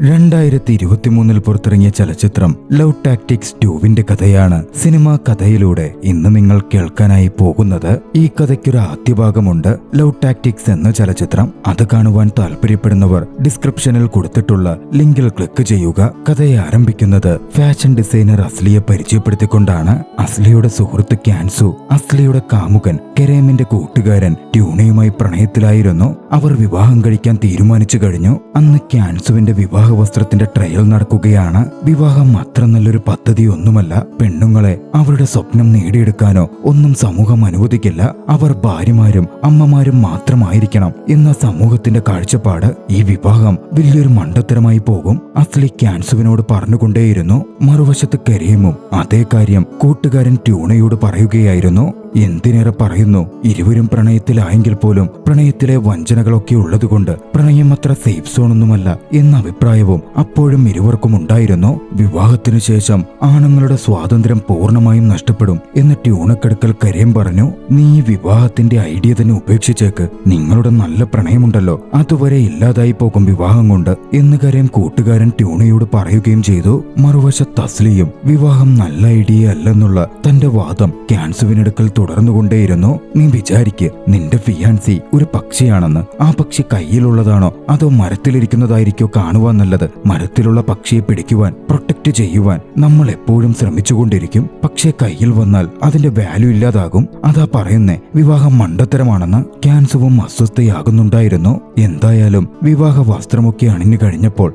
2023 പുറത്തിറങ്ങിയ ചലച്ചിത്രം love tactics 2 കഥയാണ് സിനിമാ കഥയിലൂടെ ഇന്ന് നിങ്ങൾ കേൾക്കാനായി പോകുന്നത്. ഈ കഥയ്ക്കൊരു ആദ്യ ഭാഗമുണ്ട്, ലവ് ടാക്ടിക്സ് എന്ന ചലച്ചിത്രം. അത് കാണുവാൻ താല്പര്യപ്പെടുന്നവർ ഡിസ്ക്രിപ്ഷനിൽ കൊടുത്തിട്ടുള്ള ലിങ്കിൽ ക്ലിക്ക് ചെയ്യുക. കഥയെ ആരംഭിക്കുന്നത് ഫാഷൻ ഡിസൈനർ അസ്ലിയെ പരിചയപ്പെടുത്തിക്കൊണ്ടാണ്. അസ്ലിയുടെ സുഹൃത്ത് ക്യാൻസു അസ്ലിയുടെ കാമുകൻ കെരേമിന്റെ കൂട്ടുകാരൻ ട്യൂണയുമായി പ്രണയത്തിലായിരുന്നു. അവർ വിവാഹം കഴിക്കാൻ തീരുമാനിച്ചു കഴിഞ്ഞു. അന്ന് ക്യാൻസുവിന്റെ വിവാഹ വസ്ത്രത്തിന്റെ ട്രയൽ നടക്കുകയാണ്. വിവാഹം അത്ര നല്ലൊരു പദ്ധതിയൊന്നുമല്ല. പെണ്ണുങ്ങളെ അവരുടെ സ്വപ്നം നേടിയെടുക്കാനോ ഒന്നും സമൂഹം അനുവദിക്കില്ല. അവർ ഭാര്യമാരും അമ്മമാരും മാത്രമായിരിക്കണം എന്ന സമൂഹത്തിന്റെ കാഴ്ചപ്പാട്. ഈ വിവാഹം വലിയൊരു മണ്ടത്തരമായി പോകും. അസ്ലി ക്യാൻസുവിനോട് പറഞ്ഞുകൊണ്ടേയിരുന്നു. മറുവശത്ത് കരീമും അതേ കാര്യം കൂട്ടുകാരൻ ട്യൂണയോട് പറയുകയായിരുന്നു. എന്തിനേറെ പറയുന്നു, ഇരുവരും പ്രണയത്തിലായെങ്കിൽ പോലും പ്രണയത്തിലെ വഞ്ചനകളൊക്കെ ഉള്ളതുകൊണ്ട് പ്രണയം അത്ര സേഫ് സോണൊന്നുമല്ല എന്ന അഭിപ്രായവും അപ്പോഴും ഇരുവർക്കും ഉണ്ടായിരുന്നു. വിവാഹത്തിനു ശേഷം ആണുങ്ങളുടെ സ്വാതന്ത്ര്യം പൂർണ്ണമായും നഷ്ടപ്പെടും എന്ന് ട്യൂണക്കടുക്കൽ കരീം പറഞ്ഞു. നീ ഈ വിവാഹത്തിന്റെ ഐഡിയ തന്നെ ഉപേക്ഷിച്ചേക്ക്. നിങ്ങളുടെ നല്ല പ്രണയമുണ്ടല്ലോ, അതുവരെ ഇല്ലാതായി പോകും വിവാഹം കൊണ്ട് എന്ന് കരീം കൂട്ടുകാരൻ ട്യൂണയോട് പറയുകയും ചെയ്തു. മറുവശത്ത് അസ്ലിയും വിവാഹം നല്ല ഐഡിയ അല്ലെന്നുള്ള തന്റെ വാദം ക്യാൻസുവിനടുക്കൽ തുടർന്നുകൊണ്ടേയിരുന്നു. നീ വിചാരിക്ക്, നിന്റെ ഫിയാൻസി ഒരു പക്ഷിയാണെന്ന്. ആ പക്ഷി കയ്യിലുള്ളതാണോ അതോ മരത്തിലിരിക്കുന്നതായിരിക്കോ കാണുവാൻ നല്ലത്? മരത്തിലുള്ള പക്ഷിയെ പിടിക്കുവാൻ, പ്രൊട്ടക്ട് ചെയ്യുവാൻ നമ്മൾ എപ്പോഴും ശ്രമിച്ചുകൊണ്ടിരിക്കും. പക്ഷേ കയ്യിൽ വന്നാൽ അതിന്റെ വാല്യൂ ഇല്ലാതാകും. അതാ പറയുന്നേ, വിവാഹം മണ്ടത്തരമാണെന്ന്. ക്യാൻസുവും അസ്വസ്ഥയാകുന്നുണ്ടായിരുന്നു. എന്തായാലും വിവാഹ വസ്ത്രമൊക്കെ അണിഞ്ഞു കഴിഞ്ഞപ്പോൾ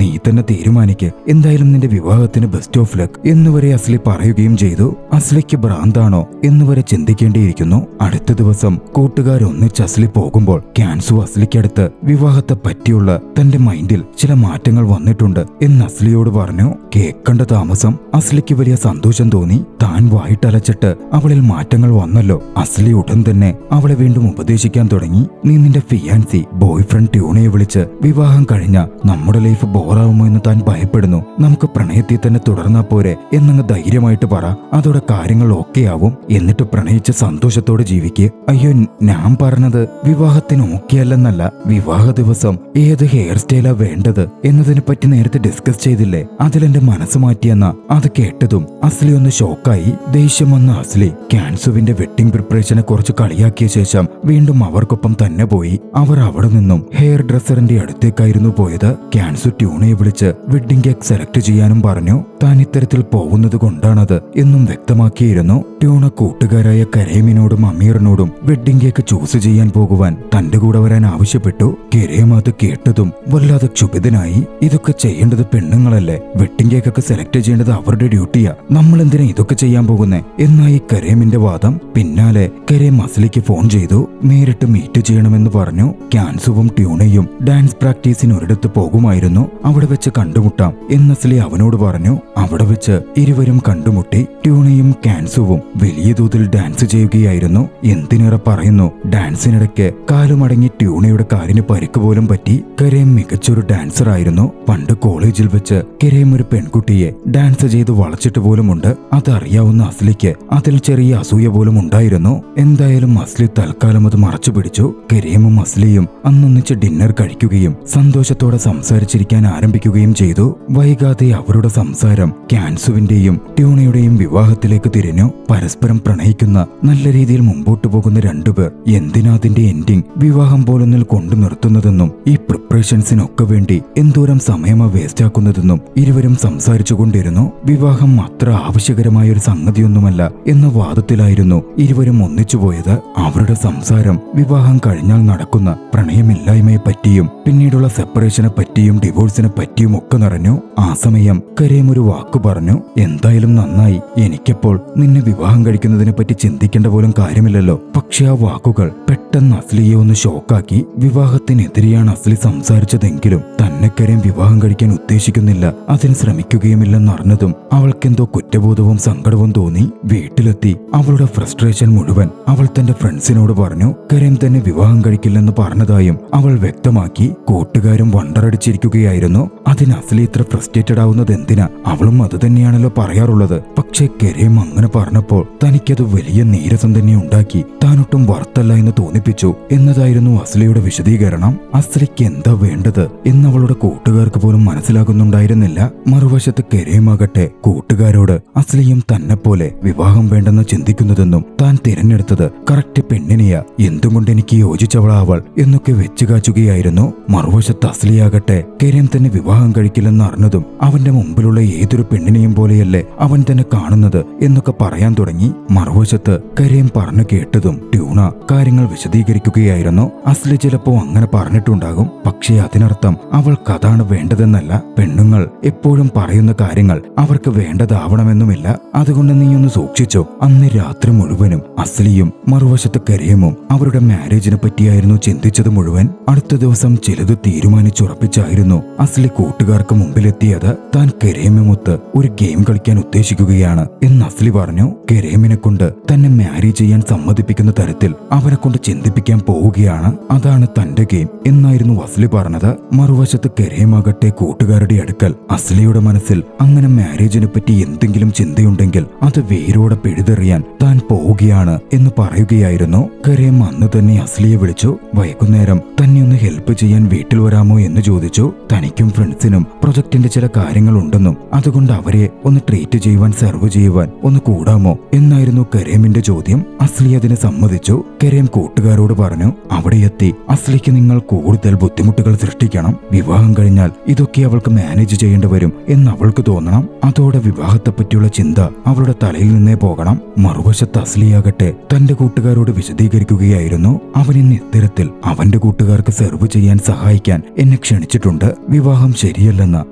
നീ തന്നെ തീരുമാനിക്ക്, എന്തായാലും നിന്റെ വിവാഹത്തിന് ബെസ്റ്റ് ഓഫ് ലക്ക് എന്നുവരെ അസ്ലി പറയുകയും ചെയ്തു. അസ്ലിക്ക് ഭ്രാന്താണോ എന്നുവരെ ചിന്തിക്കേണ്ടിയിരിക്കുന്നു. അടുത്ത ദിവസം കൂട്ടുകാരൊന്നിച്ച് അസ്ലി പോകുമ്പോൾ ക്യാൻസു അസ്ലിക്കടുത്ത് വിവാഹത്തെ പറ്റിയുള്ള തന്റെ മൈൻഡിൽ ചില മാറ്റങ്ങൾ വന്നിട്ടുണ്ട് എന്ന് അസ്ലിയോട് പറഞ്ഞു. കേൾക്കേണ്ട താമസം അസ്ലിക്ക് വലിയ സന്തോഷം തോന്നി. താൻ വായിട്ടലച്ചിട്ട് അവളിൽ മാറ്റങ്ങൾ വന്നല്ലോ. അസ്ലി ഉടൻ തന്നെ അവളെ വീണ്ടും ഉപദേശിക്കാൻ തുടങ്ങി. നീ നിന്റെ ഫിയാൻസി ബോയ് ഫ്രണ്ട് ട്യൂണയെ വിളിച്ച് വിവാഹം കഴിഞ്ഞ നമ്മുടെ ലൈഫ് ബോറാവുമോ എന്ന് താൻ ഭയപ്പെടുന്നു, നമുക്ക് പ്രണയത്തിൽ തന്നെ തുടർന്നാ പോരെ എന്നങ്ങ് ധൈര്യമായിട്ട് പറ. അതോടെ കാര്യങ്ങൾ ഓക്കെ ആവും. എന്നിട്ട് പ്രണയിച്ച് സന്തോഷത്തോടെ ജീവിക്ക്. അയ്യോ, ഞാൻ പറഞ്ഞത് വിവാഹത്തിന് ഓക്കെ അല്ലെന്നല്ല. വിവാഹ ദിവസം ഏത് ഹെയർ സ്റ്റൈലാ വേണ്ടത് എന്നതിനെ പറ്റി നേരത്തെ ഡിസ്കസ് ചെയ്തില്ലേ, അതിലെന്റെ മനസ്സ് മാറ്റിയെന്ന. അത് കേട്ടതും അസ്ലി ഒന്ന് ഷോക്കായി. ദേഷ്യം വന്ന അസ്ലി ക്യാൻസുവിന്റെ വെഡിങ് പ്രിപ്പറേഷനെ കുറച്ച് കളിയാക്കിയ ശേഷം വീണ്ടും അവർക്കൊപ്പം തന്നെ പോയി. അവർ അവിടെ നിന്നും ഹെയർ ഡ്രസ്സറിന്റെ അടുത്തേക്കായിരുന്നു പോയത്. ക്യാൻസു ട്യൂണയെ വിളിച്ച് വെഡിങ് കേക്ക് സെലക്ട് ചെയ്യാനും പറഞ്ഞു. താൻ ഇത്തരത്തിൽ പോകുന്നത് കൊണ്ടാണത് എന്നും വ്യക്തമാക്കിയിരുന്നു. ട്യൂണ കൂട്ടുകാരായ കരീമിനോടും അമീറിനോടും വെഡിങ് കേക്ക് ചൂസ് ചെയ്യാൻ പോകുവാൻ തന്റെ കൂടെ വരാൻ ആവശ്യപ്പെട്ടു. കരീം അത് കേട്ടതും വല്ലാതെ ക്ഷുഭിതനായി. ഇതൊക്കെ ചെയ്യേണ്ടത് പെണ്ണുങ്ങളല്ലേ, വെഡിങ് കേക്കൊക്കെ സെലക്ട് ചെയ്യേണ്ടത് അവരുടെ ഡ്യൂട്ടിയാ, നമ്മൾ എന്തിനാ ഇതൊക്കെ ചെയ്യാൻ പോകുന്നേ എന്നായി കരീമിന്റെ വാദം. പിന്നാലെ കരീം അസ്ലിക്ക് ഫോൺ ചെയ്തു. നേരിട്ട് മീറ്റ് ചെയ്യണമെന്ന് പറഞ്ഞു. ക്യാൻസുവും ട്യൂണയും ഡാൻസ് പ്രാക്ടീസിന് ഒരിടത്ത് പോകുമായിരുന്നു. അവിടെ വെച്ച് കണ്ടുമുട്ടാം എന്ന് അസ്ലി അവനോട് പറഞ്ഞു. അവിടെ വെച്ച് ഇരുവരും കണ്ടുമുട്ടി. ട്യൂണയും ക്യാൻസുവും വലിയ തോതിൽ ഡാൻസ് ചെയ്യുകയായിരുന്നു. എന്തിനേറെ പറയുന്നു, ഡാൻസിനിടയ്ക്ക് കാലുമടങ്ങി ട്യൂണയുടെ കാലിന് പരിക്ക് പോലും പറ്റി. കരീം മികച്ചൊരു ഡാൻസർ ആയിരുന്നു. പണ്ട് കോളേജിൽ വെച്ച് കരീം ഒരു പെൺകുട്ടിയെ ഡാൻസ് ചെയ്ത് വളച്ചിട്ട് പോലുമുണ്ട്. അതറിയാവുന്ന അസ്ലിക്ക് അതിൽ ചെറിയ അസൂയ പോലും ഉണ്ടായിരുന്നു. എന്തായാലും അസ്ലി തൽക്കാലം അത് മറച്ചു പിടിച്ചു. കരീമും അസ്ലിയും അന്നൊന്നിച്ച് ഡിന്നർ കഴിക്കുകയും സന്തോഷത്തോടെ സംസാരിച്ചിരിക്കാൻ ആരംഭിക്കുകയും ചെയ്തു. വൈകാതെ അവരുടെ സംസാരം ക്യാൻസുവിന്റെയും ട്യൂണയുടെയും വിവാഹത്തിലേക്ക് തിരിഞ്ഞു. പരസ്പരം പ്രണയിക്കുന്ന നല്ല രീതിയിൽ മുമ്പോട്ടു പോകുന്ന രണ്ടുപേർ എന്തിനാ അതിന്റെ എൻഡിങ് വിവാഹം പോലൊന്നിൽ കൊണ്ടു നിർത്തുന്നതെന്നും ഈ പ്രിപ്പറേഷൻസിനൊക്കെ വേണ്ടി എന്തോരം സമയമാ വേസ്റ്റ് ആക്കുന്നതെന്നും ഇരുവരും സംസാരിച്ചുകൊണ്ടിരുന്നു. വിവാഹം അത്ര ആവശ്യകരമായ ഒരു സംഗതിയൊന്നുമല്ല എന്ന വാദത്തിലായിരുന്നു ഇരുവരും ഒന്നിച്ചുപോയത്. അവരുടെ സംസാരം വിവാഹം കഴിഞ്ഞാൽ നടക്കുന്ന പ്രണയമില്ലായ്മയെ പറ്റിയും പിന്നീടുള്ള സെപ്പറേഷനെ പറ്റിയും ഡിവോഴ്സിനെ പറ്റിയും ഒക്കെ നിറഞ്ഞു. ആ സമയം കരീം ഒരു വാക്കു പറഞ്ഞു. എന്തായാലും നന്നായി, എനിക്കപ്പോൾ നിന്നെ വിവാഹം കഴിക്കുന്നതിനെ പറ്റി ചിന്തിക്കേണ്ട പോലും കാര്യമില്ലല്ലോ. പക്ഷെ ആ വാക്കുകൾ പെട്ടെന്ന് അസ്ലിയെ ഒന്ന് ഷോക്കാക്കി. വിവാഹത്തിനെതിരെയാണ് അസ്ലി സംസാരിച്ചതെങ്കിലും തന്നെ കരീം വിവാഹം കഴിക്കാൻ ഉദ്ദേശിക്കുന്നില്ല, അതിന് ശ്രമിക്കുകയുമില്ലെന്നറിഞ്ഞതും അവൾക്കെന്തോ കുറ്റബോധവും സങ്കടവും തോന്നി. വീട്ടിലെത്തി അവളുടെ ഫ്രസ്ട്രേഷൻ മുഴുവൻ അവൾ തന്റെ ഫ്രണ്ട്സിനോട് പറഞ്ഞു. കരീം തന്നെ വിവാഹം കഴിക്കില്ലെന്ന് പറഞ്ഞതായും അവൾ വ്യക്തമാക്കി. കൂട്ടുകാരും വണ്ടറടിച്ചിരിക്കുകയായിരുന്നു. അതിന് അസ്ലി ഇത്ര ഫ്രസ്ട്രേറ്റഡ് ആവുന്നത് എന്തിനാ? അവളും അത് തന്നെയാണല്ലോ പറയാറുള്ളത്. പക്ഷേ കരീം അങ്ങനെ പറഞ്ഞപ്പോൾ തനിക്കത് വലിയ നീരസം തന്നെ ഉണ്ടാക്കി. താനൊട്ടും വറുത്തല്ല എന്ന് തോന്നി സമ്മതിപ്പിച്ചു എന്നതായിരുന്നു അസ്ലിയുടെ വിശദീകരണം. അസ്ലിക്ക് എന്താ വേണ്ടത് എന്നവളുടെ കൂട്ടുകാർക്ക് പോലും മനസ്സിലാകുന്നുണ്ടായിരുന്നില്ല. മറുവശത്ത് കരീമാകട്ടെ കൂട്ടുകാരോട് അസ്ലിയും തന്നെ പോലെ വിവാഹം വേണ്ടെന്ന് ചിന്തിക്കുന്നതെന്നും താൻ തിരഞ്ഞെടുത്തത് കറക്റ്റ് പെണ്ണിനെയാ, എന്തുകൊണ്ട് എനിക്ക് യോജിച്ചവളാവൾ എന്നൊക്കെ വെച്ചുകാച്ചുകയായിരുന്നു. മറുവശത്ത് അസ്ലിയാകട്ടെ കരീം തന്നെ വിവാഹം കഴിക്കില്ലെന്ന് അറിഞ്ഞതും അവന്റെ മുമ്പിലുള്ള ഏതൊരു പെണ്ണിനെയും പോലെയല്ലേ അവൻ തന്നെ കാണുന്നത് എന്നൊക്കെ പറയാൻ തുടങ്ങി. മറുവശത്ത് കരീം പറഞ്ഞു കേട്ടതും ട്യൂണ കാര്യങ്ങൾ വിശദീകരിക്കുകയായിരുന്നു. അസ്ലി ചിലപ്പോ അങ്ങനെ പറഞ്ഞിട്ടുണ്ടാകും, പക്ഷേ അതിനർത്ഥം അവൾക്കതാണ് വേണ്ടതെന്നല്ല. പെണ്ണുങ്ങൾ എപ്പോഴും പറയുന്ന കാര്യങ്ങൾ അവർക്ക് വേണ്ടതാവണമെന്നുമില്ല. അതുകൊണ്ട് നീയൊന്ന് സൂക്ഷിച്ചോ. അന്ന് രാത്രി മുഴുവനും അസ്ലിയും മറുവശത്ത് കരീമും അവരുടെ മാരേജിനെ പറ്റിയായിരുന്നു ചിന്തിച്ചത് മുഴുവൻ. അടുത്ത ദിവസം ചിലത് തീരുമാനിച്ചുറപ്പിച്ചായിരുന്നു അസ്ലി കൂട്ടുകാർക്ക് മുമ്പിലെത്തിയത്. താൻ കരീമുമൊത്ത് ഒരു ഗെയിം കളിക്കാൻ ഉദ്ദേശിക്കുകയാണ് എന്ന് അസ്ലി പറഞ്ഞു. കരീമിനെ കൊണ്ട് തന്നെ മാരേജ് ചെയ്യാൻ സമ്മതിപ്പിക്കുന്ന തരത്തിൽ അവനെ കൊണ്ട് ചിന്തിപ്പിക്കാൻ പോവുകയാണ്. അതാണ് തന്റെ ഗെയിം എന്നായിരുന്നു അസ്ലി പറഞ്ഞത്. മറുവശത്ത് കരീമാകട്ടെ കൂട്ടുകാരുടെ അടുക്കൽ അസ്ലിയുടെ മനസ്സിൽ അങ്ങനെ മാരേജിനെ പറ്റി എന്തെങ്കിലും ചിന്തയുണ്ടെങ്കിൽ അത് വേരോടെ പിഴുതെറിയാൻ താൻ പോവുകയാണ് എന്ന് പറയുകയായിരുന്നു. കരീം അന്ന് തന്നെ അസ്ലിയെ വിളിച്ചു. വൈകുന്നേരം തന്നെ ഒന്ന് ഹെൽപ്പ് ചെയ്യാൻ വീട്ടിൽ വരാമോ എന്ന് ചോദിച്ചു. തനിക്കും ഫ്രണ്ട്സിനും പ്രൊജക്ടിന്റെ ചില കാര്യങ്ങൾ ഉണ്ടെന്നും അതുകൊണ്ട് അവരെ ഒന്ന് ട്രീറ്റ് ചെയ്യുവാൻ സെർവ് ചെയ്യുവാൻ ഒന്ന് കൂടാമോ എന്നായിരുന്നു കരീമിന്റെ ചോദ്യം. അസ്ലി അതിന് സമ്മതിച്ചു. കരീം കൂട്ടുകാരോട് പറഞ്ഞു, അവിടെ എത്തി അസ്ലിക്ക് നിങ്ങൾ കൂടുതൽ ബുദ്ധിമുട്ടുകൾ സൃഷ്ടിക്കണം. വിവാഹം കഴിഞ്ഞാൽ ഇതൊക്കെ അവൾക്ക് മാനേജ് ചെയ്യേണ്ടി വരും എന്ന് അവൾക്ക് തോന്നണം. അതോടെ വിവാഹത്തെ പറ്റിയുള്ള ചിന്ത അവളുടെ തലയിൽ നിന്നേ പോകണം. മറുവശത്ത് അസ്ലിയാകട്ടെ തന്റെ കൂട്ടുകാരോട് വിശദീകരിക്കുകയായിരുന്നു. അവൻ ഇന്ന് ഇത്തരത്തിൽ അവന്റെ കൂട്ടുകാർക്ക് സെർവ് ചെയ്യാൻ സഹായിക്കാൻ എന്നെ ക്ഷണിച്ചിട്ടുണ്ട്. വിവാഹം ശരിയല്ലെന്ന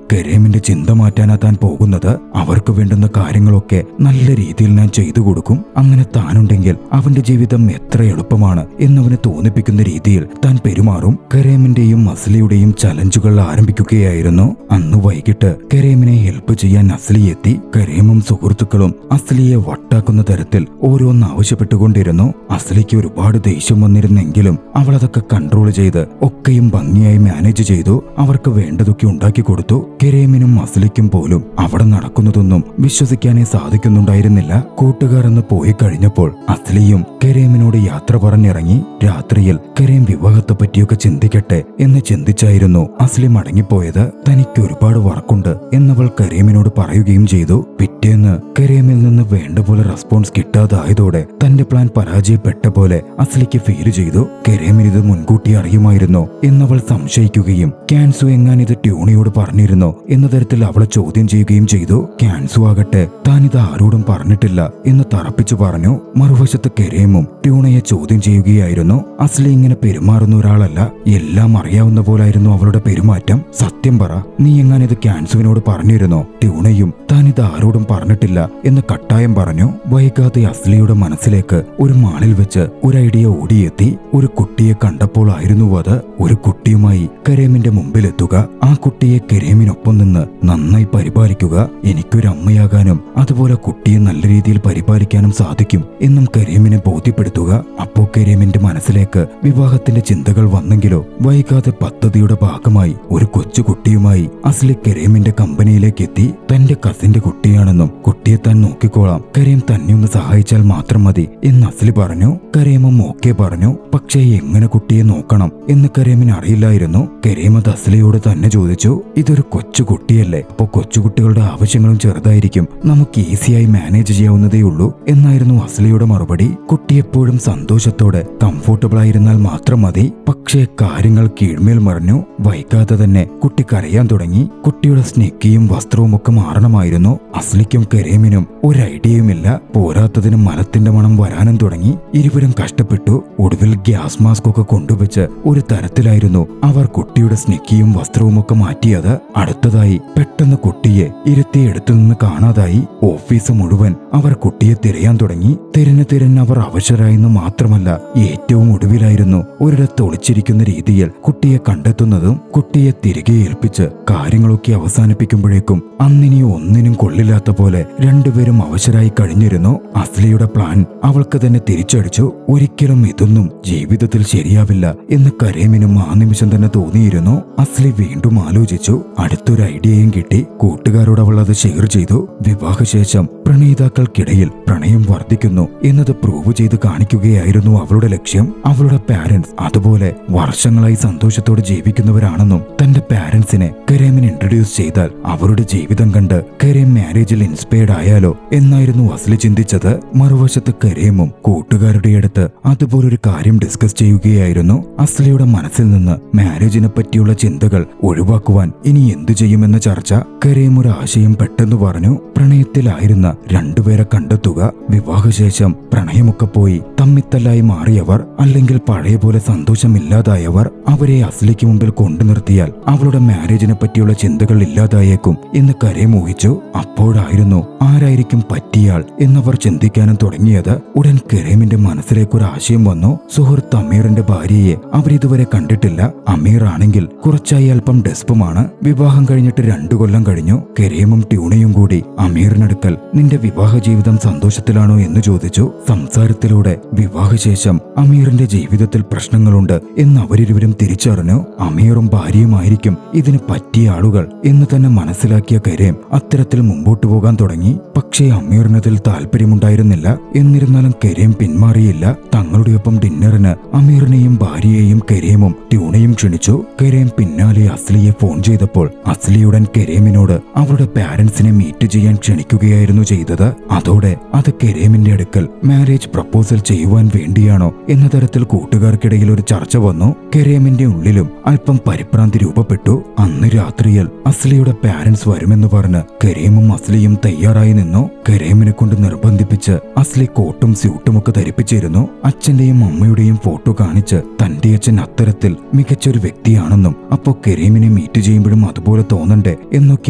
കരീമിന്റെ ചിന്ത മാറ്റാനാ താൻ പോകുന്നത്. അവർക്ക് വേണ്ടുന്ന കാര്യങ്ങളൊക്കെ നല്ല രീതിയിൽ ഞാൻ ചെയ്തു കൊടുക്കും. അങ്ങനെ താനുണ്ടെങ്കിൽ അവന്റെ ജീവിതം എത്ര എളുപ്പമാണ് എന്നവന് തോന്നിപ്പിക്കുന്ന രീതിയിൽ താൻ പെരുമാറും. കരീമിന്റെയും അസ്ലിയുടെയും ചലഞ്ചുകൾ ആരംഭിക്കുകയായിരുന്നു. അന്ന് വൈകിട്ട് കരീമിനെ ഹെൽപ്പ് ചെയ്യാൻ അസ്ലി എത്തി. കരീമും സുഹൃത്തുക്കളും അസ്ലിയെ വട്ടാക്കുന്ന തരത്തിൽ ഓരോന്ന് ആവശ്യപ്പെട്ടുകൊണ്ടിരുന്നു. അസ്ലിക്ക് ഒരുപാട് ദേഷ്യം വന്നിരുന്നെങ്കിലും അവൾ അതൊക്കെ കൺട്രോൾ ചെയ്ത് ഒക്കെയും ഭംഗിയായി മാനേജ് ചെയ്തു. അവർക്ക് വേണ്ടതൊക്കെ ഉണ്ടാക്കി കൊടുത്തു. കരീമിനും അസ്ലിക്കും പോലും അവിടെ നടക്കുന്നതൊന്നും വിശ്വസിക്കാനേ സാധിക്കുന്നുണ്ടായിരുന്നില്ല. കൂട്ടുകാർ അന്ന് പോയി കഴിഞ്ഞപ്പോൾ അസ്ലിയും കരീമിനോട് യാത്ര പറഞ്ഞിറങ്ങി. രാത്രിയിൽ കരീം വിവാഹത്തെ പറ്റിയൊക്കെ ചിന്തിക്കട്ടെ എന്ന് ചിന്തിച്ചായിരുന്നു അസ്ലി മടങ്ങിപ്പോയത്. തനിക്ക് ഒരുപാട് വർക്കുണ്ട് എന്നവൾ കരീമിനോട് പറയുകയും ചെയ്തു. പിറ്റേന്ന് കരീമിൽ നിന്ന് വേണ്ട പോലെ റെസ്പോൺസ് കിട്ടാതായതോടെ തന്റെ പ്ലാൻ പരാജയപ്പെട്ട പോലെ അസ്ലിക്ക് ഫീൽ ചെയ്തു. കരീമിന് ഇത് മുൻകൂട്ടി അറിയുമായിരുന്നോ എന്നവൾ സംശയിക്കുകയും ക്യാൻസു എങ്ങാൻ ഇത് ട്യൂണയോട് പറഞ്ഞിരുന്നോ എന്ന തരത്തിൽ അവളെ ചോദ്യം ചെയ്യുകയും ചെയ്തു. ക്യാൻസു ആകട്ടെ താനിത് ആരോടും പറഞ്ഞിട്ടില്ല എന്ന് തറപ്പിച്ചു പറഞ്ഞു. മറുവശത്ത് കരീമും ട്യൂണയെ ചോദ്യം ചെയ്യുകയായിരുന്നു. അസ്ലി ഇങ്ങനെ പെരുമാറുന്ന ഒരാളല്ല. എല്ലാം അറിയാവുന്ന പോലായിരുന്നു അവളുടെ പെരുമാറ്റം. സത്യം പറ, നീ എങ്ങാൻ ഇത് ക്യാൻസുവിനോട് പറഞ്ഞിരുന്നോ? ട്യൂണയും താനിത് ആരോടും പറഞ്ഞിട്ടില്ല എന്ന് കട്ടായം പറഞ്ഞു. വൈകാതെ അസ്ലിയുടെ മനസ്സിലേക്ക് ഒരു മാളിൽ വെച്ച് ഒരു ഐഡിയ ഓടിയെത്തി. ഒരു കുട്ടിയെ കണ്ടപ്പോൾ ആയിരുന്നു അത്. ഒരു കുട്ടിയുമായി കരീമിന്റെ മുമ്പിലെത്തുക, ആ കുട്ടിയെ കരീമിനൊപ്പം നിന്ന് നന്നായി പരിപാലിക്കുക, എനിക്കൊരു അമ്മയാകാനും അതുപോലെ കുട്ടിയെ നല്ല രീതിയിൽ പരിപാലിക്കാനും സാധിക്കും എന്നും കരീമിനെ ബോധ്യപ്പെടുത്തുക. അപ്പോ കരീമിന്റെ മനസ്സിലേക്ക് വിവാഹത്തിന്റെ ചിന്തകൾ വന്നെങ്കിലോ വൈകാതെ പദ്ധതിയുടെ ഭാഗമായി ഒരു കൊച്ചു കുട്ടിയുമായി അസ്ലി കരീമിന്റെ കമ്പനിയിലേക്ക് എത്തി. തന്റെ കസിന്റെ കുട്ടിയാണെന്നും കുട്ടിയെ താൻ നോക്കിക്കോളാം, കരീം തന്നെ ഒന്ന് സഹായിച്ചാൽ മാത്രം മതി എന്ന് അസ്ലി പറഞ്ഞു. കരീമും ഓക്കെ പറഞ്ഞു. പക്ഷേ എങ്ങനെ കുട്ടിയെ നോക്കണം എന്ന് കരീമിന് അറിയില്ലായിരുന്നു. കരീം അത് അസ്ലിയോട് തന്നെ ചോദിച്ചു. ഇതൊരു കൊച്ചു കുട്ടിയല്ലേ, അപ്പോ കൊച്ചുകുട്ടികളുടെ ആവശ്യങ്ങളും ചെറുതായിരിക്കും, നമുക്ക് ഈസിയായി മാനേജ് ചെയ്യാവുന്നതേ ഉള്ളൂ എന്നായിരുന്നു അസ്ലിയുടെ മറുപടി. കുട്ടി എപ്പോഴും സന്തോഷത്തോടെ കംഫോർട്ടബിൾ ആയിരുന്നാൽ മാത്രം മതി. പക്ഷേ കാര്യങ്ങൾ കീഴ്മേൽ മറിഞ്ഞു. വൈകാതെ തന്നെ കുട്ടി കരയാൻ തുടങ്ങി. കുട്ടിയുടെ സ്നിഗ്ഗിയും വസ്ത്രവും ഒക്കെ മാറണമായിരുന്നു. അസ്ലിക്കും കരീമിനും ഒരു ഐഡിയയുമില്ല. പോരാത്തതിന് മലത്തിന്റെ മണം വരാനും തുടങ്ങി. ഇരുവരും കഷ്ടപ്പെട്ടു. ഒടുവിൽ ഗ്യാസ് മാസ്ക് ഒക്കെ കൊണ്ടുവച്ച് ഒരു തരത്തിലായിരുന്നു അവർ കുട്ടിയുടെ സ്നിഗ്ഗിയും വസ്ത്രവും ഒക്കെ മാറ്റിയത്. അടുത്തതായി പെട്ടെന്ന് കുട്ടിയെ ഇരുത്തിയെടുത്തു നിന്ന് കാണാതായി. ഓഫീസ് മുഴുവൻ അവർ കുട്ടിയെ തിരയാൻ തുടങ്ങി. തിരഞ്ഞ് അവർ അവശരായെന്ന് മാത്രമല്ല, ഏറ്റവും ഒടുവിലായിരുന്നു ഒരിടത്ത് ഒളിച്ചിരിക്കുന്ന രീതിയിൽ കുട്ടിയെ കണ്ടെത്തുന്നതും കുട്ടിയെ തിരികെ ഏൽപ്പിച്ച് കാര്യങ്ങളൊക്കെ അവസാനിപ്പിക്കുമ്പോഴേക്കും അന്നിനി ഒന്നിനും കൊള്ളില്ലാത്ത പോലെ രണ്ടുപേരും അവശരായി കഴിഞ്ഞിരുന്നു. അസ്ലിയുടെ പ്ലാൻ അവൾക്ക് തന്നെ തിരിച്ചടിച്ചു. ഒരിക്കലും ഇതൊന്നും ജീവിതത്തിൽ ശരിയാവില്ല എന്ന് കരീമിനും ആ നിമിഷം തന്നെ തോന്നിയിരുന്നു. അസ്ലി വീണ്ടും ആലോചിച്ചു. അടുത്തൊരു ഐഡിയയും കിട്ടി. കൂട്ടുകാരോട് അവൾ അത് ഷെയർ ചെയ്തു. വിവാഹശേഷം പ്രണയിതാക്കൾക്കിടയിൽ പ്രണയം വർദ്ധിക്കുന്നു എന്നത് പ്രൂവ് ചെയ്ത് കാണിക്കുകയായിരുന്നു അവളുടെ ലക്ഷ്യം. അവളുടെ പാരന്റ്സ് അതുപോലെ വർഷങ്ങളായി സന്തോഷത്തോടെ ജീവിക്കുന്നവരാണെന്നും തന്റെ പാരന്റ്സിനെ കരീമിന് ഇൻട്രൊഡ്യൂസ് ചെയ്താൽ അവരുടെ ജീവിതം കണ്ട് കരീം മാരേജിൽ ഇൻസ്പയർഡ് ആയാലോ എന്നായിരുന്നു അസ്ലി ചിന്തിച്ചത്. മറുവശത്ത് കരീമും കൂട്ടുകാരുടെ അടുത്ത് അതുപോലൊരു കാര്യം ഡിസ്കസ് ചെയ്യുകയായിരുന്നു. അസ്ലിയുടെ മനസ്സിൽ നിന്ന് മാരേജിനെ പറ്റിയുള്ള ചിന്തകൾ ഒഴിവാക്കുവാൻ ഇനി എന്തു ചെയ്യുമെന്ന ചർച്ച. കരീം ഒരു ആശയം പെട്ടെന്ന് പറഞ്ഞു. പ്രണയത്തിലായിരുന്ന രണ്ടുപേരെ കണ്ടെത്തുക. വിവാഹശേഷം പ്രണയമൊക്കെ പോയി തമ്മിത്തല്ലായി മാറിയവർ അല്ലെങ്കിൽ പഴയ പോലെ സന്തോഷമില്ലാതായവർ അവരെ അസ്ലിക്ക് മുമ്പിൽ കൊണ്ടു നിർത്തിയാൽ അവളുടെ മാരേജിനെ പറ്റിയുള്ള ചിന്തകൾ ഇല്ലാതായേക്കും എന്ന് കരീം ഊഹിച്ചു. അപ്പോഴായിരുന്നു ആരായിരിക്കും പറ്റിയാൾ എന്നവർ ചിന്തിക്കാനും തുടങ്ങിയത്. ഉടൻ കരീമിന്റെ മനസ്സിലേക്ക് ഒരു ആശയം വന്നു. സുഹൃത്ത് അമീറിന്റെ ഭാര്യയെ അവരിതുവരെ കണ്ടിട്ടില്ല. അമീർ ആണെങ്കിൽ കുറച്ചായി അല്പം ഡെസ്പുമാണ്. വിവാഹം കഴിഞ്ഞിട്ട് 2 കൊല്ലം കഴിഞ്ഞു. കരീമും ട്യൂണയും കൂടി അമീറിനടുക്കൽ നിന്റെ വിവാഹ ജീവിതം സന്തോഷത്തിലാണോ എന്ന് ചോദിച്ചു. സംസാരത്തിലൂടെ വിവാഹശേഷം അമീറിന്റെ ജീവിതത്തിൽ പ്രശ്നങ്ങളുണ്ട് എന്ന് അവരിരുവരും തിരിച്ചറിഞ്ഞു. അമീറും ഭാര്യയുമായിരിക്കും ഇതിന് പറ്റിയ ആളുകൾ എന്ന് തന്നെ മനസ്സിലാക്കിയ കരീം അത്തരത്തിൽ മുമ്പോട്ടു പോകാൻ തുടങ്ങി. പക്ഷേ അമീറിനതിൽ താല്പര്യമുണ്ടായിരുന്നില്ല. എന്നിരുന്നാലും കരീം പിന്മാറിയില്ല. തങ്ങളുടെ ഒപ്പം ഡിന്നറിന് അമീറിനെയും ഭാര്യയെയും കരീമും ട്യൂണയും ക്ഷണിച്ചു. കരീം പിന്നാലെ അസ്ലിയെ ഫോൺ ചെയ്തപ്പോൾ അസ്ലിയുടൻ കരീമിനോട് അവളുടെ പാരന്റ്സിനെ മീറ്റ് ചെയ്യാൻ ക്ഷണിക്കുകയായിരുന്നു ചെയ്തത്. അതോടെ അത് കരീമിന്റെ അടുക്കൽ മാരേജ് പ്രപ്പോസൽ ചെയ്യുവാൻ വേണ്ടിയാണോ എന്ന തരത്തിൽ കൂട്ടുകാർക്കിടയിൽ ഒരു ചർച്ച വന്നു. കരീമിന്റെ ഉള്ളിലും അല്പം പരിഭ്രാന്തി രൂപപ്പെട്ടു. അന്ന് രാത്രിയിൽ അസ്ലിയുടെ പാരന്റ്സ് വരുമെന്ന് പറഞ്ഞ് കരീമും അസ്ലിയും തയ്യാറായി നിന്നു. കരീമിനെ കൊണ്ട് നിർബന്ധിപ്പിച്ച് അസ്ലി കോട്ടും സ്യൂട്ടുമൊക്കെ ധരിപ്പിച്ചിരുന്നു. അച്ഛന്റെയും അമ്മയുടെയും ഫോട്ടോ കാണിച്ച് തന്റെ അച്ഛൻ അത്തരത്തിൽ മികച്ചൊരു വ്യക്തിയാണെന്നും അപ്പോ കരീമിനെ മീറ്റ് ചെയ്യുമ്പോഴും അതുപോലെ തോന്നണ്ടേ എന്നൊക്കെ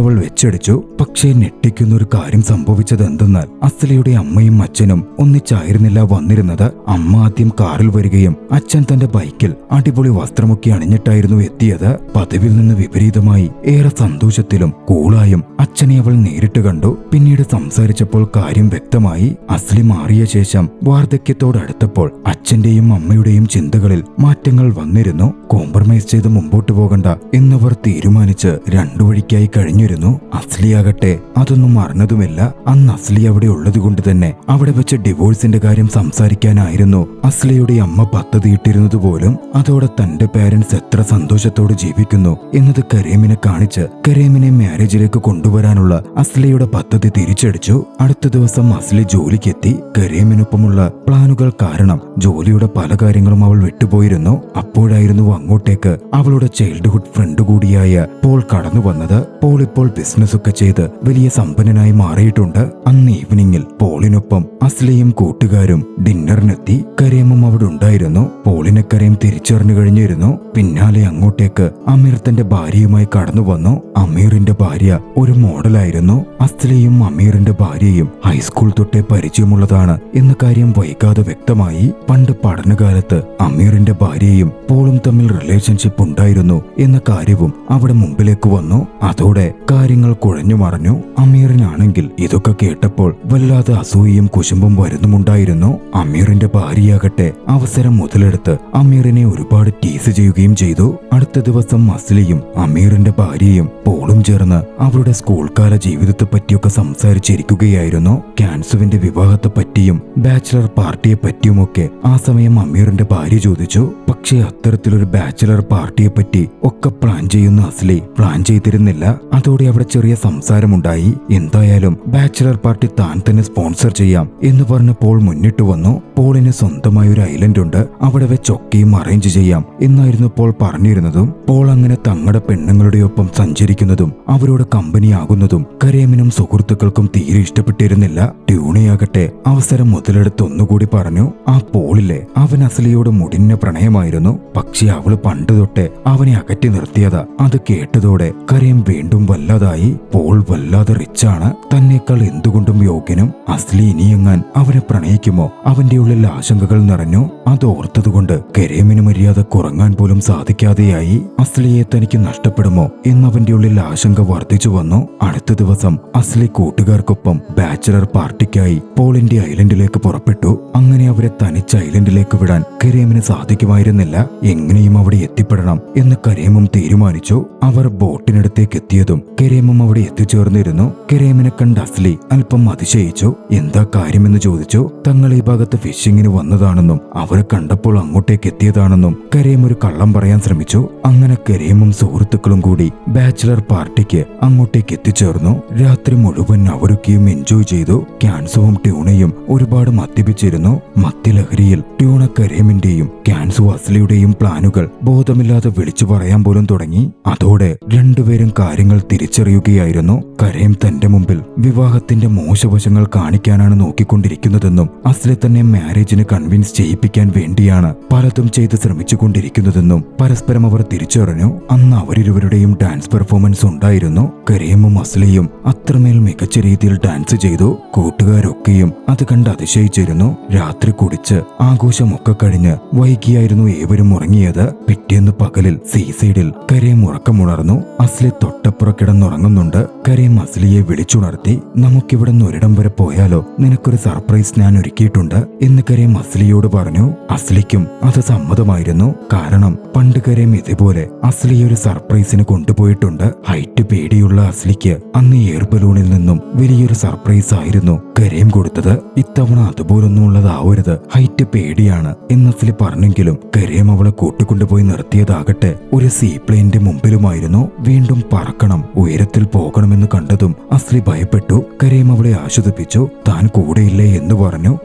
അവൾ വെച്ചടിച്ചു. പക്ഷേ ഞെട്ടിക്കുന്ന ഒരു കാര്യം സംഭവിച്ചത് എന്തെന്നാൽ അസ്ലിയുടെ അമ്മയും അച്ഛനും ഒന്നിച്ചായിരുന്നില്ല വന്നിരുന്നത്. അമ്മ ആദ്യം കാറിൽ വരികയും അച്ഛൻ തന്റെ ബൈക്കിൽ അടിപൊളി വസ്ത്രമൊക്കെ അണിഞ്ഞിട്ടായിരുന്നു എത്തിയത്. പതിവിൽ നിന്ന് വിപരീതമായി ഏറെ സന്തോഷത്തിലും കൂളായും അച്ഛനെ അവൾ നേരിട്ട് കണ്ടു. പിന്നീട് സംസാരിച്ചപ്പോൾ കാര്യം വ്യക്തമായി. അസ്ലി മാറിയ ശേഷം വാർദ്ധക്യത്തോടടുത്തപ്പോൾ അച്ഛന്റെയും അമ്മയുടെയും ചിന്തകളിൽ മാറ്റങ്ങൾ വന്നിരുന്നു. കോംപ്രമൈസ് ചെയ്ത് മുമ്പോട്ട് പോകണ്ട എന്നവർ തീരുമാനിച്ച് 2 വഴിക്കായി കഴിഞ്ഞിരുന്നു. അസ്ലിയാകട്ടെ അതൊന്നും അറിഞ്ഞതുമില്ല. അന്ന് അസ്ലി അവിടെ ഉള്ളതുകൊണ്ട് തന്നെ അവിടെ വെച്ച് ഡിവോഴ്സിന്റെ കാര്യം സംസാരിക്കാനായിരുന്നു അസ്ലിയുടെ അമ്മ പദ്ധതിയിട്ടിരുന്നത് പോലും. അതോടെ തന്റെ പേരന്റ്സ് എത്ര സന്തോഷത്തോടെ ജീവിക്കുന്നു എന്നത് കരീമിനെ കാണിച്ച് കരീമിനെ മാരേജിലേക്ക് കൊണ്ടുവരാനുള്ള അസ്ലിയുടെ പദ്ധതി തിരിച്ചടിച്ചു. അടുത്ത ദിവസം അസ്ലി ജോലിക്കെത്തി. കരീമിനൊപ്പമുള്ള പ്ലാനുകൾ കാരണം ജോലിയുടെ പല കാര്യങ്ങളും അവൾ വിട്ടുപോയിരുന്നു. അപ്പോഴായിരുന്നു അങ്ങോട്ടേക്ക് അവളുടെ ചൈൽഡ്ഹുഡ് ഫ്രണ്ട് കൂടിയായ പോൾ കടന്നു വന്നത്. പോൾ ഇപ്പോൾ ബിസിനസ് ഒക്കെ ചെയ്ത് വലിയ സമ്പന്നനായി മാറിയിട്ടുണ്ട്. അന്ന് ഈവനിങ്ങിൽ പോളിനൊപ്പം അസ്ലിയും കൂട്ടുകാരും ഡിന്നറിനെത്തി. കരീമും അവിടെ ഉണ്ടായിരുന്നു. പോളിനെ കരീം തിരിച്ചറിഞ്ഞു കഴിഞ്ഞിരുന്നു. പിന്നാലെ അങ്ങോട്ടേക്ക് അമീർ തന്റെ ഭാര്യയുമായി കടന്നു വന്നു. അമീറിന്റെ ഭാര്യ ഒരു മോഡലായിരുന്നു. അസ്ലിയും അമീറിന്റെ ഭാര്യയും ഹൈസ്കൂൾ തൊട്ടേ പരിചയമുള്ളതാണ് എന്ന കാര്യം വൈകാതെ വ്യക്തമായി. പണ്ട് പഠനകാലത്ത് അമീറിന്റെ ഭാര്യയും പോളും തമ്മിൽ റിലേഷൻഷിപ്പ് ഉണ്ടായിരുന്നു എന്ന കാര്യവും അവിടെ മുമ്പിലേക്ക് വന്നു. അതോടെ കാര്യങ്ങൾ കുഴഞ്ഞു മറഞ്ഞു. അമീറിനാണെങ്കിൽ ഇതൊക്കെ കേട്ടപ്പോൾ വല്ലാതെ അസൂയയും കുശുമ്പും വരുന്നുമുണ്ടായിരുന്നു. അമീറിന്റെ ഭാര്യയാകട്ടെ അവസരം മുതലെടുത്ത് അമീറിനെ ഒരുപാട് ടീസ് ചെയ്യുകയും ചെയ്തു. അടുത്ത ദിവസം അസ്ലിയും അമീറിന്റെ ഭാര്യയും പോളും ചേർന്ന് അവരുടെ സ്കൂൾ കാല ജീവിതത്തെ പറ്റിയൊക്കെ സംസാരിച്ചിരിക്കുകയായിരുന്നു. ക്യാൻസുവിന്റെ വിവാഹത്തെ പറ്റിയും ബാച്ചിലർ പാർട്ടിയെ പറ്റിയുമൊക്കെ ആ സമയം അമീറിന്റെ ഭാര്യ ചോദിച്ചു. പക്ഷേ അത്തരത്തിലൊരു ബാച്ചിലർ പാർട്ടിയെ പറ്റി ഒക്കെ പ്ലാൻ ചെയ്യുന്ന അസ്ലി പ്ലാൻ ചെയ്തിരുന്നില്ല. അതോടെ അവിടെ ചെറിയ സംസാരമുണ്ടായി. എന്തായാലും ബാച്ചിലർ പാർട്ടി താൻ തന്നെ സ്പോൺസർ ചെയ്യാം എന്ന് പറഞ്ഞ് പോൾ മുന്നിട്ട് വന്നു. പോളിന് സ്വന്തമായ ഒരു ഐലൻഡ് ഉണ്ട്, അവിടെ വെച്ചൊക്കെയും അറേഞ്ച് ചെയ്യാം എന്നായിരുന്നു പോൾ പറഞ്ഞിരുന്നതും. പോൾ അങ്ങനെ തങ്ങളുടെ പെണ്ണുങ്ങളുടെ ഒപ്പം സഞ്ചരിക്കുന്നതും അവരോട് കമ്പനിയാകുന്നതും കരീമിനും സുഹൃത്തുക്കൾക്കും തീരെ ഇഷ്ടപ്പെട്ടിരുന്നില്ല. ട്യൂണയാകട്ടെ അവസരം മുതലെടുത്ത് ഒന്നുകൂടി പറഞ്ഞു. ആ പോളിലെ അവൻ അസ്ലിയോട് മുടിഞ്ഞ പ്രണയമായിരുന്നു. പക്ഷെ അവള് പണ്ട് തൊട്ടേ അവനെ അകറ്റി നിർത്തിയതാ. അത് കേട്ടതോടെ കരീം വീണ്ടും വല്ലാതായി. പോൾ വല്ലാതെ റിച്ചാണ്, തന്നേക്കാൾ എന്തുകൊണ്ടും യോഗ്യനും. അസ്ലി ഇനിയെങ്ങാൻ അവനെ പ്രണയിക്കുമോ? അവന്റെ ഉള്ളിൽ ആശങ്കകൾ നിറഞ്ഞു. അത് ഓർത്തതുകൊണ്ട് കരീമിന് മര്യാദ കുറങ്ങാൻ പോലും സാധിക്കാതെയായി. അസ്ലിയെ തനിക്ക് നഷ്ടപ്പെടുമോ എന്നവന്റെ ഉള്ളിൽ ആശങ്ക വർദ്ധിച്ചു വന്നു. അടുത്ത ദിവസം അസ്ലി കൂട്ടുകാർക്കൊപ്പം ബാച്ചലർ പാർട്ടിക്കായി പോളിന്റെ ഐലൻഡിലേക്ക് പുറപ്പെട്ടു. അങ്ങനെ അവരെ തനിച്ച് ഐലൻഡിലേക്ക് വിടാൻ കരീമിന് സാധിക്കുമായിരുന്നില്ല. എങ്ങനെയും അവിടെ എത്തിപ്പെടണം എന്ന് കരീമും തീരുമാനിച്ചു. അവർ ബോട്ടിനടുത്തേക്ക് എത്തിയതും കരീമും അവിടെ എത്തിച്ചേർന്നിരുന്നു. കരീമിനെ കണ്ട് അസ്ലി അല്പം അതിശയിച്ചു. എന്താ കാര്യമെന്ന് ചോദിച്ചു. തങ്ങൾ ഈ ഭാഗത്ത് ഫിഷിങ്ങിന് വന്നതാണെന്നും അവരെ കണ്ടപ്പോൾ അങ്ങോട്ടേക്ക് എത്തിയതാണെന്നും കരീം ഒരു കള്ളം പറയാൻ ശ്രമിച്ചു. അങ്ങനെ കരീമും സുഹൃത്തുക്കളും കൂടി ബാച്ചിലർ പാർട്ടിക്ക് അങ്ങോട്ടേക്ക് എത്തിച്ചേർന്നു. രാത്രി മുഴുവൻ അവരൊക്കെയും എൻജോയ് ചെയ്തു. ക്യാൻസുവും ട്യൂണയും ഒരുപാട് മദ്യപിച്ചിരുന്നു. മദ്യലഹരിയിൽ ട്യൂണ കരീമിന്റെയും ക്യാൻസു അസ്ലിയുടെയും പ്ലാനുകൾ ബോധമില്ലാതെ വിളിച്ചു പറയാൻ പോലും തുടങ്ങി. അതോടെ രണ്ടുപേരും കാര്യങ്ങൾ തിരിച്ചറിയുകയായിരുന്നു. കരീം തന്റെ മുമ്പിൽ വിവാഹത്തിന്റെ മോശവശങ്ങൾ കാണിക്കാനാണ് നോക്കിക്കൊണ്ടിരിക്കുന്നതെന്നും അസ്ലി തന്നെ മാരേജിന് കൺവിൻസ് ചെയ്യിപ്പിക്കാൻ വേണ്ടിയാണ് പലതും ചെയ്ത് ശ്രമിച്ചുകൊണ്ടിരിക്കുന്നതെന്നും പരസ്പരം അവർ തിരിച്ചറിഞ്ഞു. അന്ന് അവരിരുവരുടെയും ഡാൻസ് പെർഫോമൻസ് ഉണ്ടായിരുന്നു. കരീമും അസ്ലിയും അത്രമേൽ മികച്ച രീതിയിൽ ഡാൻസ് ചെയ്തു. കൂട്ടുകാരൊക്കെയും അത് കണ്ട് അതിശയിച്ചിരുന്നു. രാത്രി കുടിച്ച് ആഘോഷമൊക്കെ കഴിഞ്ഞ് വൈകിയായിരുന്നു ഏവരും ഉറങ്ങിയത്. പിറ്റേന്ന് പകലിൽ സീസൈഡിൽ കരീം ഉറക്കമുണർന്നു. അസ്ലി തൊട്ടപ്പുറ കിടന്നുറങ്ങുന്നുണ്ട്. കരീം അസ്ലിയെ വിളിച്ചുണർത്തി. നമുക്കിവിടെ നിന്ന് ഒരിടം വരെ പോയാലോ, നിനക്കൊരു സർപ്രൈസ് ഞാൻ ഒരുക്കിയിട്ടുണ്ട് എന്ന് കരീം അസ്ലിയോട് പറഞ്ഞു. അസ്ലിക്കും അത് സമ്മതമായിരുന്നു. കാരണം പണ്ട് കരീം ഇതുപോലെ അസ്ലിയെ ഒരു സർപ്രൈസിന് കൊണ്ടുപോയിട്ടുണ്ട്. ഹൈറ്റ് പേടിയുള്ള അസ്ലിക്ക് അന്ന് എയർ ബലൂണിൽ നിന്നും വലിയൊരു സർപ്രൈസ് ആയിരുന്നു കരീം കൊടുത്തത്. ഇത്തവണ അതുപോലൊന്നും ഉള്ളതാവരുത്, ഹൈറ്റ് പേടിയാണ് എന്ന് അസ്ലി പറഞ്ഞെങ്കിലും കരീം അവളെ കൂട്ടിക്കൊണ്ടുപോയി നിർത്തിയതാകട്ടെ ഒരു സീപ്ലെയിന്റെ മുമ്പിലുമായിരുന്നു. വീണ്ടും പറക്കണം, ഉയരത്തിൽ പോകണമെന്ന് കണ്ടതും അസ്ലി ഭയപ്പെട്ടു. കരീം അവളെ ആശ്വസിപ്പിച്ചു. താൻ കൂടെയില്ലേ എന്ന് പറഞ്ഞു.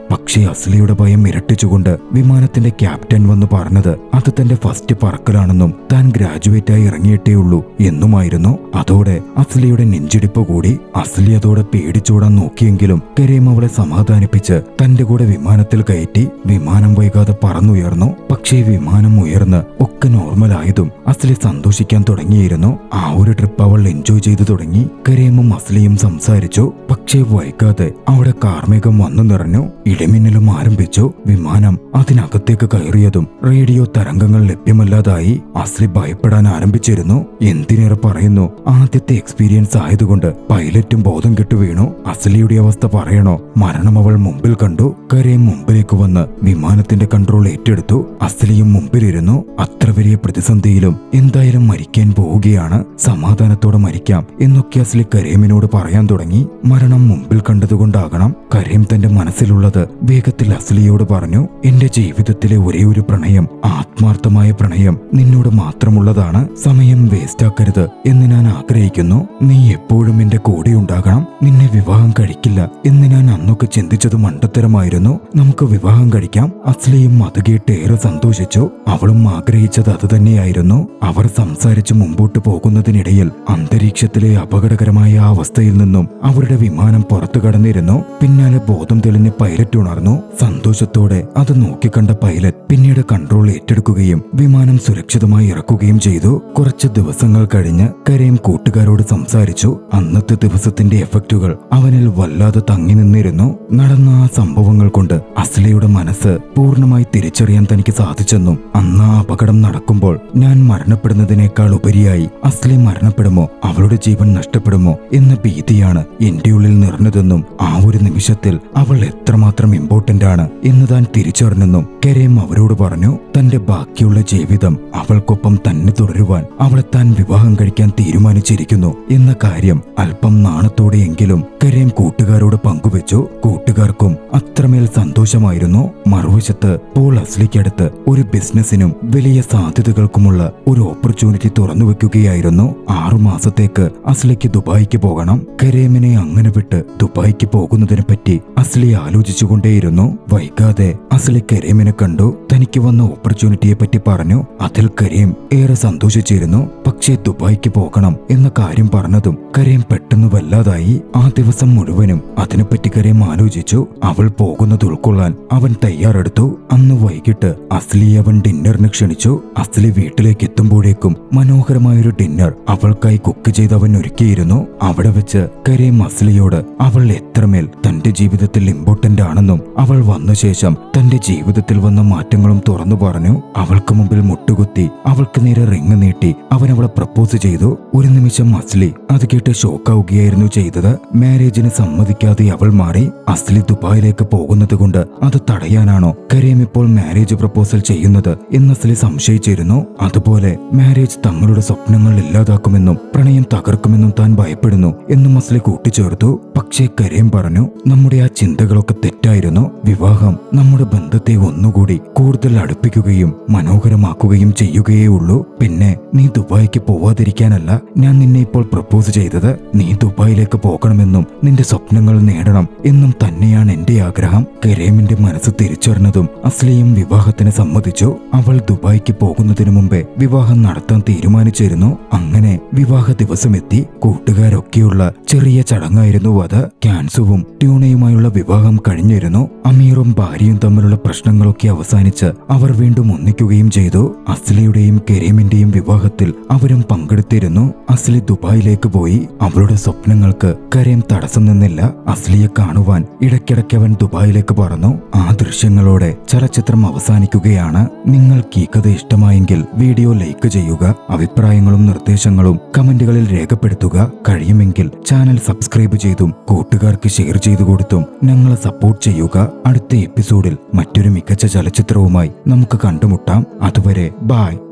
പക്ഷേ അസ്ലിയുടെ ഭയം ഇരട്ടിച്ചുകൊണ്ട് വിമാനത്തിന്റെ ക്യാപ്റ്റൻ വന്ന് പറഞ്ഞത് അത് തന്റെ ഫസ്റ്റ് പറക്കലാണെന്നും താൻ ഗ്രാജുവേറ്റായി ഇറങ്ങിയിട്ടേ ഉള്ളൂ എന്നുമായിരുന്നു. അതോടെ അസ്ലിയുടെ നെഞ്ചിടിപ്പ് കൂടി. അസ്ലി അതോടെ പേടിച്ചോടാൻ നോക്കിയെങ്കിലും കരീം അവളെ സമാധാനിപ്പിച്ച് തന്റെ കൂടെ വിമാനത്തിൽ കയറ്റി. വിമാനം വൈകാതെ പറന്നുയർന്നു. പക്ഷേ വിമാനം ഉയർന്ന് ഒക്കെ നോർമലായതും അസ്ലി സന്തോഷിക്കാൻ തുടങ്ങിയിരുന്നു. ആ ഒരു ട്രിപ്പ് അവൾ എൻജോയ് ചെയ്തു തുടങ്ങി. കരീമും അസ്ലിയും സംസാരിച്ചു. പക്ഷേ വൈകാതെ അവിടെ കാർമേഘം വന്നു നിറഞ്ഞു. ഇടിമിന്നലും ആരംഭിച്ചു. വിമാനം അതിനകത്തേക്ക് കയറിയതും റേഡിയോ തരംഗങ്ങൾ ലഭ്യമല്ലാതായി. അസ്ലി ഭയപ്പെടാൻ ആരംഭിച്ചിരുന്നു. എന്തിനേറെ പറയുന്നു, ആദ്യത്തെ എക്സ്പീരിയൻസ് ആയതുകൊണ്ട് പൈലറ്റും ബോധം കെട്ടു വീണു. അസ്ലിയുടെ അവസ്ഥ പറയണോ, മരണം അവൾ മുമ്പിൽ കണ്ടു. കരീം മുമ്പിലേക്ക് വന്ന് വിമാനത്തിന്റെ കൺട്രോൾ ഏറ്റെടുത്തു. അസ്ലിയും മുമ്പിലിരുന്നു. അത്ര വലിയ പ്രതിസന്ധിയിലും എന്തായാലും മരിക്കാൻ പോവുകയാണ്, സമാധാനത്തോടെ മരിക്കാം എന്നൊക്കെ അസ്ലി കരീമിനോട് പറയാൻ തുടങ്ങി. മരണം മുമ്പിൽ കണ്ടതുകൊണ്ടാകണം കരീം തന്റെ മനസ്സിലുള്ളത് വേഗത്തിൽ അസ്ലിയോട് പറഞ്ഞു. എന്റെ ജീവിതത്തിലെ ഒരേ ഒരു പ്രണയം, ആത്മാർത്ഥമായ പ്രണയം നിന്നോട് മാത്രമുള്ളതാണ്. സമയം വേസ്റ്റാക്കരുത് എന്ന് ഞാൻ ആഗ്രഹിക്കുന്നു. നീ എപ്പോഴും എന്റെ കൂടെ ഉണ്ടാകണം. നിന്നെ വിവാഹം കഴിക്കില്ല എന്ന് ഞാൻ അന്നൊക്കെ ചിന്തിച്ചത് മണ്ടത്തരമായിരുന്നു. നമുക്ക് വിവാഹം കഴിക്കാം. അസ്ലിയും അത് കേട്ട് ഏറെ സന്തോഷിച്ചു. അവളും ആഗ്രഹിച്ചത് അത് തന്നെയായിരുന്നു. അവർ സംസാരിച്ച് മുമ്പോട്ട് പോകുന്നതിനിടയിൽ അന്തരീക്ഷത്തിലെ അപകടകരമായ ആ അവസ്ഥയിൽ നിന്നും അവരുടെ വിമാനം പുറത്തു കടന്നിരുന്നു. പിന്നാലെ ബോധം തെളിഞ്ഞ് പൈലറ്റ് ഉണർന്നു. സന്തോഷത്തോടെ അത് നോക്കിക്കണ്ട പൈലറ്റ് പിന്നീട് കൺട്രോൾ ഏറ്റെടുക്കുകയും വിമാനം സുരക്ഷിതമായി ഇറക്കുകയും ചെയ്തു. കുറച്ച് ദിവസങ്ങൾ കഴിഞ്ഞ് കരീം കൂട്ടുകാരോട് സംസാരിച്ചു. അന്നത്തെ ദിവസത്തിന്റെ എഫക്റ്റുകൾ അവനിൽ വല്ലാതെ തങ്ങി നിന്നിരുന്നു. നടന്ന ആ സംഭവങ്ങൾ കൊണ്ട് അസ്ലിയുടെ മനസ്സ് പൂർണ്ണമായി തിരിച്ചറിയാൻ തനിക്ക് സാധിച്ചെന്നും അന്ന് ആ അപകടം നടക്കുമ്പോൾ ഞാൻ മരണപ്പെടുന്നതിനേക്കാൾ ഉപരിയായി അസ്ലി മരണപ്പെടുമോ, അവളുടെ ജീവൻ നഷ്ടപ്പെടുമോ എന്ന ഭീതിയാണ് എന്റെ ഉള്ളിൽ നിറഞ്ഞതെന്നും ആ ഒരു നിമിഷത്തിൽ അവൾ എത്രമാത്രം ഇമ്പോർട്ടന്റ് ആണ് എന്ന് താൻ തിരിച്ചറിഞ്ഞെന്നും കരീം അവരോട് പറഞ്ഞു. തന്റെ ബാക്കിയുള്ള ജീവിതം അവൾക്കൊപ്പം തന്നെ തുടരുവാൻ അവളെ താൻ വിവാഹം കഴിക്കാൻ തീരുമാനിച്ചിരിക്കുന്നു എന്ന കാര്യം അല്പം നാണത്തോടെയെങ്കിലും കരീം കൂട്ടുകാരോട് പങ്കുവെച്ചു. കൂട്ടുകാർക്കും അത്രമേൽ സന്തോഷമായിരുന്നു. മറുവശത്ത് പോൾ അസ്ലിക്കടുത്ത് ഒരു ബിസിനസിനും വലിയ സാധ്യതകൾക്കുമുള്ള ഒരു ഓപ്പർച്യൂണിറ്റി തുറന്നു വെക്കുകയായിരുന്നു. 6 മാസത്തേക്ക് അസ്ലിക്ക് ദുബായിക്ക് പോകണം. കരീമിനെ അങ്ങനെ വിട്ട് ദുബായിക്ക് പോകുന്നതിനെ പറ്റി അസ്ലി ആലോചിച്ചുകൊണ്ടേയിരുന്നു. വൈകാതെ അസ്ലി കരീമിനെ കണ്ടു. തനിക്ക് വന്ന ഓപ്പർച്യൂണിറ്റിയെ പറ്റി പറഞ്ഞു. അതിൽ കരീം ഏറെ സന്തോഷിച്ചിരുന്നു. പക്ഷേ ദുബായിക്ക് പോകണം എന്ന കാര്യം പറഞ്ഞതും കരീം പെട്ടെന്ന് വല്ലാതായി. ആ ദിവസം മുഴുവനും അതിനെപ്പറ്റി കരീം ആലോചിച്ചു. അവൾ പോകുന്നത് ഉൾക്കൊള്ളാൻ അവൻ തയ്യാറെടുത്തു. അന്ന് വൈകിട്ട് അസ്ലി അവൻ ഡിന്നറിന് ക്ഷണിച്ചു. അസ്ലി വീട്ടിലേക്ക് എത്തുമ്പോഴേക്കും മനോഹരമായൊരു ഡിന്നർ അവൾക്കായി കുക്ക് ചെയ്ത് അവൻ ഒരുക്കിയിരുന്നു. അവിടെ വെച്ച് കരീം അസ്ലിയോട് അവൾ എത്രമേൽ തന്റെ ജീവിതത്തിൽ ഇമ്പോർട്ടന്റ് ആണെന്നും അവൾ വന്ന ശേഷം തന്റെ ജീവിതത്തിൽ വന്ന മാറ്റങ്ങൾ കാര്യങ്ങളും തുറന്നു പറഞ്ഞു. അവൾക്ക് മുമ്പിൽ മുട്ടുകുത്തി അവൾക്ക് നേരെ റിങ് നീട്ടി അവൻ അവളെ പ്രപ്പോസ് ചെയ്തു. ഒരു നിമിഷം അസ്ലി അത് കേട്ട് ഷോക്കാവുകയായിരുന്നു ചെയ്തത്. മാരേജിന് സമ്മതിക്കാതെ അവൾ മാറി. അസ്ലി ദുബായിലേക്ക് പോകുന്നത് കൊണ്ട് അത് തടയാനാണോ കരീം ഇപ്പോൾ മാരേജ് പ്രപ്പോസൽ ചെയ്യുന്നത് എന്ന് അസ്ലി സംശയിച്ചിരുന്നു. അതുപോലെ മാരേജ് തങ്ങളുടെ സ്വപ്നങ്ങൾ ഇല്ലാതാക്കുമെന്നും പ്രണയം തകർക്കുമെന്നും താൻ ഭയപ്പെടുന്നു എന്നും അസ്ലി കൂട്ടിച്ചേർത്തു. പക്ഷേ കരീം പറഞ്ഞു, നമ്മുടെ ആ ചിന്തകളൊക്കെ തെറ്റായിരുന്നു. വിവാഹം നമ്മുടെ ബന്ധത്തെ ഒന്നുകൂടി കൂടുതൽ അടുപ്പിക്കുകയും മനോഹരമാക്കുകയും ചെയ്യുകയേ ഉള്ളൂ. പിന്നെ നീ ദുബായിക്ക് പോവാതിരിക്കാനല്ല ഞാൻ നിന്നെ ഇപ്പോൾ പ്രപ്പോസ് ചെയ്തത്. നീ ദുബായിലേക്ക് പോകണമെന്നും നിന്റെ സ്വപ്നങ്ങൾ നേടണം എന്നും തന്നെയാണ് എന്റെ ആഗ്രഹം. കരീമിന്റെ മനസ്സ് തിരിച്ചറിഞ്ഞതും അസ്ലിയും വിവാഹത്തിന് സമ്മതിച്ചു. അവൾ ദുബായിക്ക് പോകുന്നതിനു മുമ്പേ വിവാഹം നടത്താൻ തീരുമാനിച്ചിരുന്നു. അങ്ങനെ വിവാഹ ദിവസമെത്തി. കൂട്ടുകാരൊക്കെയുള്ള ചെറിയ ചടങ്ങായിരുന്നു അത്. ക്യാൻസുവും ട്യൂണയുമായുള്ള വിവാഹം കഴിഞ്ഞിരുന്നു. അമീറും ഭാര്യയും തമ്മിലുള്ള പ്രശ്നങ്ങളൊക്കെ അവസാനിച്ച് അവർ വീണ്ടും ഒന്നിക്കുകയും ചെയ്തു. അസ്ലിയുടെയും കരീമിന്റെയും വിവാഹത്തിൽ അവരും പങ്കെടുത്തിരുന്നു. അസ്ലി ദുബായിലേക്ക് പോയി. അവളുടെ സ്വപ്നങ്ങൾക്ക് കരീം തടസ്സം നിന്നില്ല. അസ്ലിയെ കാണുവാൻ ഇടയ്ക്കിടയ്ക്ക് അവൻ ദുബായിലേക്ക് പറന്നു. ആ ദൃശ്യങ്ങളോടെ ചലച്ചിത്രം അവസാനിക്കുകയാണ്. നിങ്ങൾക്ക് ഈ കഥ ഇഷ്ടമായെങ്കിൽ വീഡിയോ ലൈക്ക് ചെയ്യുക. അഭിപ്രായങ്ങളും നിർദ്ദേശങ്ങളും കമന്റുകളിൽ രേഖപ്പെടുത്തുക. കഴിയുമെങ്കിൽ ചാനൽ സബ്സ്ക്രൈബ് ചെയ്തും കൂട്ടുകാർക്ക് ഷെയർ ചെയ്തു കൊടുത്തും ഞങ്ങളെ സപ്പോർട്ട് ചെയ്യുക. അടുത്ത എപ്പിസോഡിൽ മറ്റൊരു മികച്ച ചലച്ചിത്രവുമായി നമുക്ക് കണ്ടുമുട്ടാം. അതുവരെ ബൈ.